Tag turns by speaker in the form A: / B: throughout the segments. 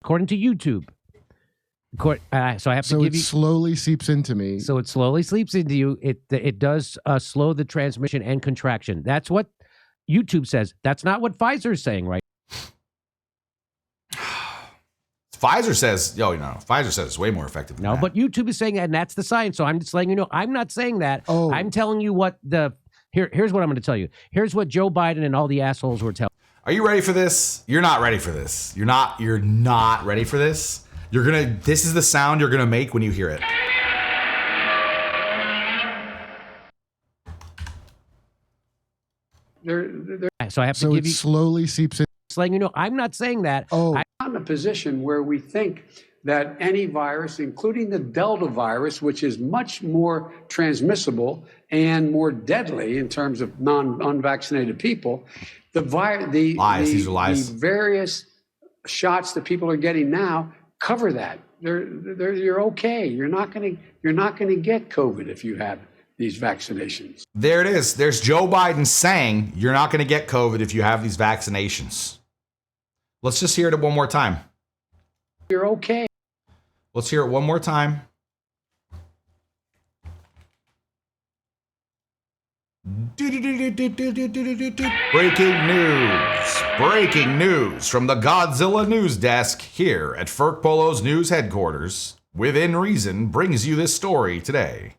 A: according to YouTube. So I have to give you.
B: Slowly seeps into me.
A: So it slowly sleeps into you. It does slow the transmission and contraction. That's what YouTube says. That's not what Pfizer is saying, right?
C: Pfizer says, Pfizer says it's way more effective than that.
A: But YouTube is saying that, and that's the science. So I'm just letting you know, I'm not saying that.
B: Oh.
A: I'm telling you what here's what I'm going to tell you. Here's what Joe Biden and all the assholes were telling.
C: Are you ready for this? You're not ready for this. You're not ready for this. This is the sound you're going to make when you hear it.
A: So I have to give you.
B: Slowly seeps in.
A: Just letting you know, I'm not saying that.
B: Oh.
D: In a position where we think that any virus, including the Delta virus, which is much more transmissible and more deadly in terms of unvaccinated people,
C: These are lies.
D: The various shots that people are getting now cover that. You're okay. You're not going to get COVID if you have these vaccinations.
C: There it is. There's Joe Biden saying you're not going to get COVID if you have these vaccinations. Let's just hear it one more time.
D: You're okay.
C: Let's hear it one more time. Breaking news from the Godzilla News Desk here at Ferk Polo's News Headquarters. Within Reason brings you this story today.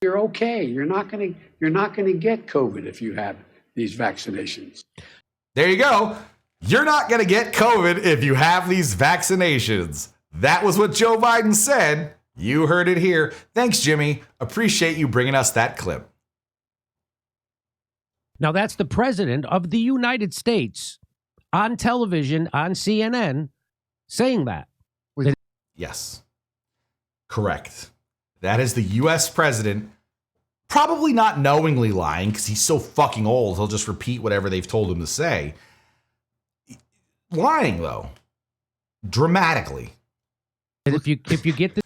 D: You're okay. You're not going to get COVID if you have these vaccinations.
C: There you go. You're not going to get COVID if you have these vaccinations. That was what Joe Biden said. You heard it here. Thanks, Jimmy. Appreciate you bringing us that clip.
A: Now, that's the president of the United States on television, on CNN, saying that.
C: Yes. Correct. That is the U.S. president, probably not knowingly lying because he's so fucking old. He'll just repeat whatever they've told him to say. Lying, though. Dramatically.
A: And if you get this.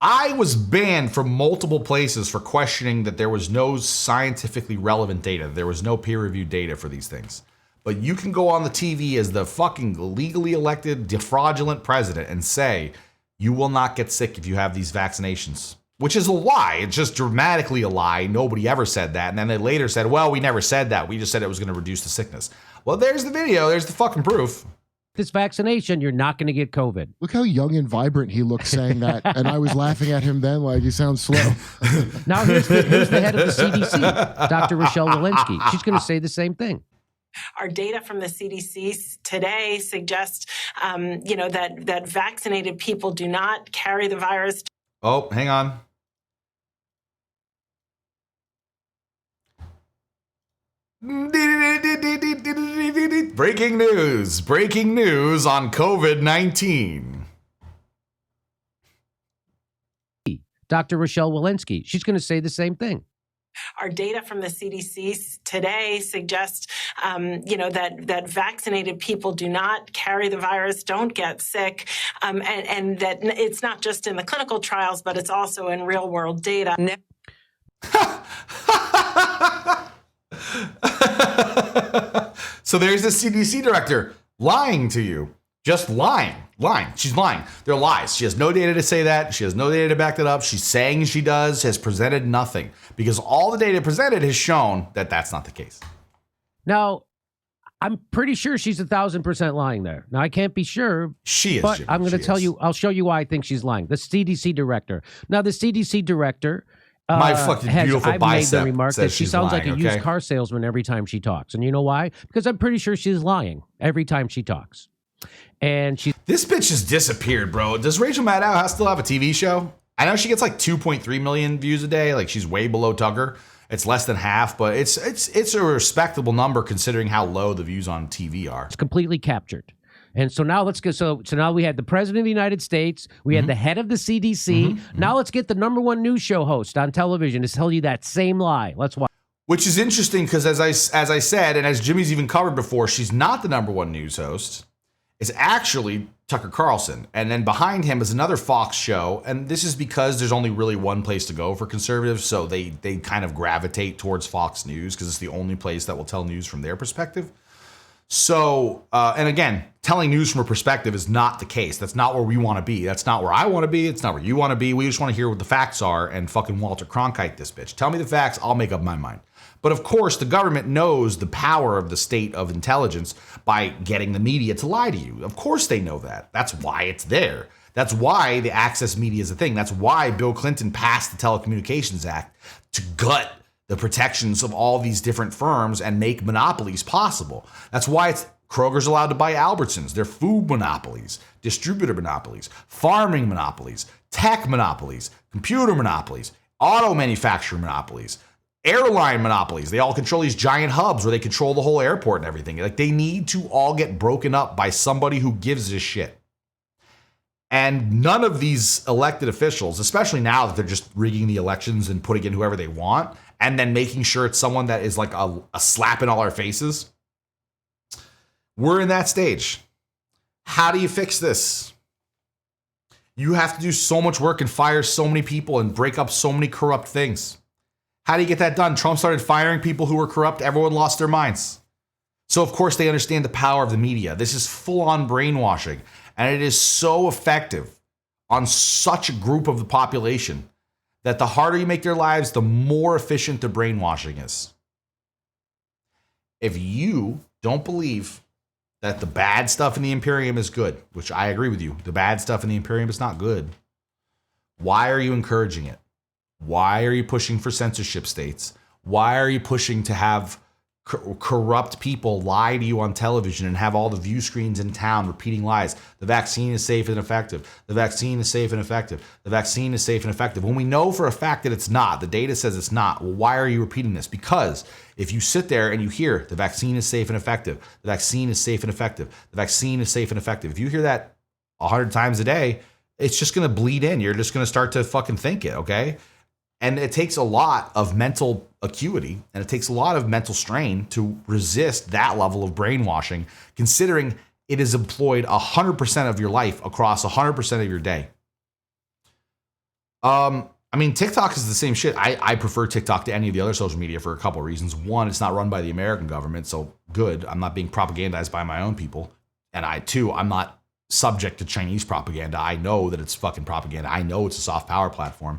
C: I was banned from multiple places for questioning that there was no scientifically relevant data. There was no peer-reviewed data for these things. But you can go on the TV as the fucking legally elected, fraudulent president and say, you will not get sick if you have these vaccinations. Which is a lie. It's just dramatically a lie. Nobody ever said that. And then they later said, well, we never said that. We just said it was going to reduce the sickness. Well, there's the video. There's the fucking proof.
A: This vaccination, you're not going to get COVID.
B: Look how young and vibrant he looks saying that. And I was laughing at him then like he sounds slow.
A: Now, here's the head of the CDC, Dr. Rochelle Walensky. She's going to say the same thing.
E: Our data from the CDC today suggests, that vaccinated people do not carry the virus.
C: Oh, hang on. Breaking news on COVID-19.
A: Dr. Rochelle Walensky. She's going to say the same thing.
E: Our data from the CDC today suggests, that vaccinated people do not carry the virus, don't get sick, and that it's not just in the clinical trials, but it's also in real world data.
C: So there's the CDC director lying to you. Just lying. She's lying. They're lies. She has no data to say that. She has no data to back that up. She's saying she does, has presented nothing. Because all the data presented has shown that that's not the case.
A: Now, I'm pretty sure she's 1,000% lying there. Now, I can't be sure.
C: She is,
A: but
C: Jimmy,
A: I'm going to tell you, I'll show you why I think she's lying. The CDC director. Now, the CDC director...
C: My fucking beautiful
A: I've
C: bicep
A: made the remark
C: says
A: that she
C: she's
A: sounds
C: lying,
A: like a used car salesman every time she talks. And you know why? Because I'm pretty sure she's lying every time she talks. And
C: this bitch has disappeared, bro. Does Rachel Maddow still have a TV show? I know she gets like 2.3 million views a day. Like she's way below Tucker. It's less than half, but it's a respectable number considering how low the views on TV are.
A: It's completely captured. And so now let's go. So now we had the president of the United States. We had the head of the CDC. Now let's get the #1 news show host on television to tell you that same lie. Let's watch.
C: Which is interesting because as I said, and as Jimmy's even covered before, she's not the #1 news host. It's actually Tucker Carlson. And then behind him is another Fox show. And this is because there's only really one place to go for conservatives. So they kind of gravitate towards Fox News because it's the only place that will tell news from their perspective. So, and again, telling news from a perspective is not the case. That's not where we want to be. That's not where I want to be. It's not where you want to be. We just want to hear what the facts are and fucking Walter Cronkite this bitch. Tell me the facts. I'll make up my mind. But of course, the government knows the power of the state of intelligence by getting the media to lie to you. Of course they know that. That's why it's there. That's why the access media is a thing. That's why Bill Clinton passed the Telecommunications Act to gut the protections of all these different firms and make monopolies possible. That's why Kroger's allowed to buy Albertsons. They're food monopolies, distributor monopolies, farming monopolies, tech monopolies, computer monopolies, auto manufacturing monopolies, airline monopolies. They all control these giant hubs where they control the whole airport and everything. Like, they need to all get broken up by somebody who gives a shit. And none of these elected officials, especially now that they're just rigging the elections and putting in whoever they want, and then making sure it's someone that is like a slap in all our faces. We're in that stage. How do you fix this? You have to do so much work and fire so many people and break up so many corrupt things. How do you get that done? Trump started firing people who were corrupt. Everyone lost their minds. So, of course, they understand the power of the media. This is full-on brainwashing. And it is so effective on such a group of the population that the harder you make their lives, the more efficient the brainwashing is. If you don't believe that the bad stuff in the Imperium is good, which I agree with you, the bad stuff in the Imperium is not good, why are you encouraging it? Why are you pushing for censorship states? Why are you pushing to have corrupt people lie to you on television and have all the view screens in town repeating lies? The vaccine is safe and effective. The vaccine is safe and effective. The vaccine is safe and effective. When we know for a fact that it's not, the data says it's not, well, why are you repeating this? Because if you sit there and you hear the vaccine is safe and effective, the vaccine is safe and effective, the vaccine is safe and effective, if you hear that 100 times a day, it's just going to bleed in. You're just going to start to fucking think it, okay? And it takes a lot of mental acuity and it takes a lot of mental strain to resist that level of brainwashing, considering it is employed 100% of your life across 100% of your day. I mean, TikTok is the same shit. I prefer TikTok to any of the other social media for a couple of reasons. One, it's not run by the American government, so good. I'm not being propagandized by my own people. And I'm not subject to Chinese propaganda. I know that it's fucking propaganda. I know it's a soft power platform.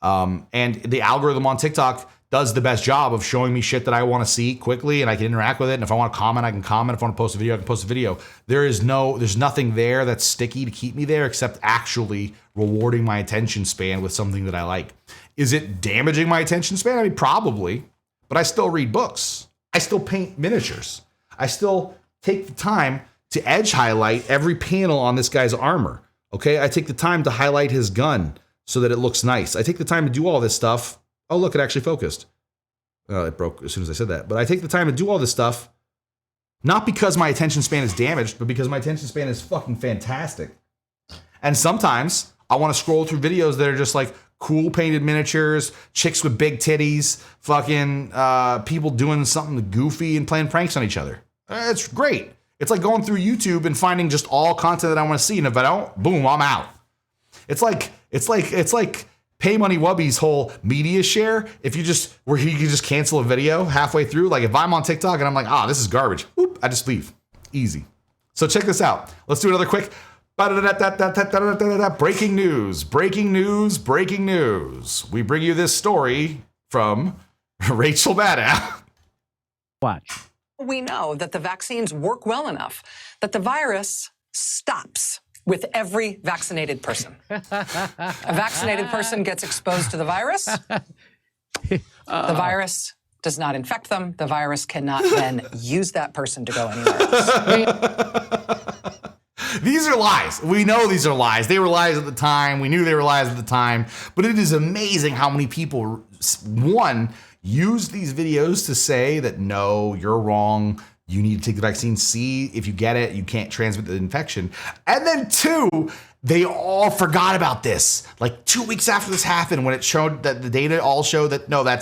C: And the algorithm on TikTok does the best job of showing me shit that I want to see quickly, and I can interact with it. And if I want to comment, I can comment. If I want to post a video, I can post a video. There's nothing there that's sticky to keep me there except actually rewarding my attention span with something that I like. Is it damaging my attention span? I mean, probably, but I still read books. I still paint miniatures. I still take the time to edge highlight every panel on this guy's armor. Okay. I take the time to highlight his gun so that it looks nice. I take the time to do all this stuff. Oh, look, it actually focused. It broke as soon as I said that. But I take the time to do all this stuff, not because my attention span is damaged, but because my attention span is fucking fantastic. And sometimes I want to scroll through videos that are just like cool painted miniatures, chicks with big titties, fucking people doing something goofy and playing pranks on each other. It's great. It's like going through YouTube and finding just all content that I want to see. And if I don't, boom, I'm out. It's like Pay Money Wubby's whole media share. If you just, where he can just cancel a video halfway through. Like if I'm on TikTok and I'm like, this is garbage, whoop, I just leave. Easy. So check this out. Let's do another quick breaking news. Breaking news. Breaking news. We bring you this story from Rachel Maddow.
A: Watch.
F: We know that the vaccines work well enough that the virus stops with every vaccinated person. A vaccinated person gets exposed to the virus. The virus does not infect them. The virus cannot then use that person to go anywhere else.
C: These are lies. We know these are lies. They were lies at the time. We knew they were lies at the time. But it is amazing how many people, one, use these videos to say that, no, you're wrong. You need to take the vaccine. See, if you get it, you can't transmit the infection. And then two, they all forgot about this. Like 2 weeks after this happened, when it showed that the data all showed that, no, that's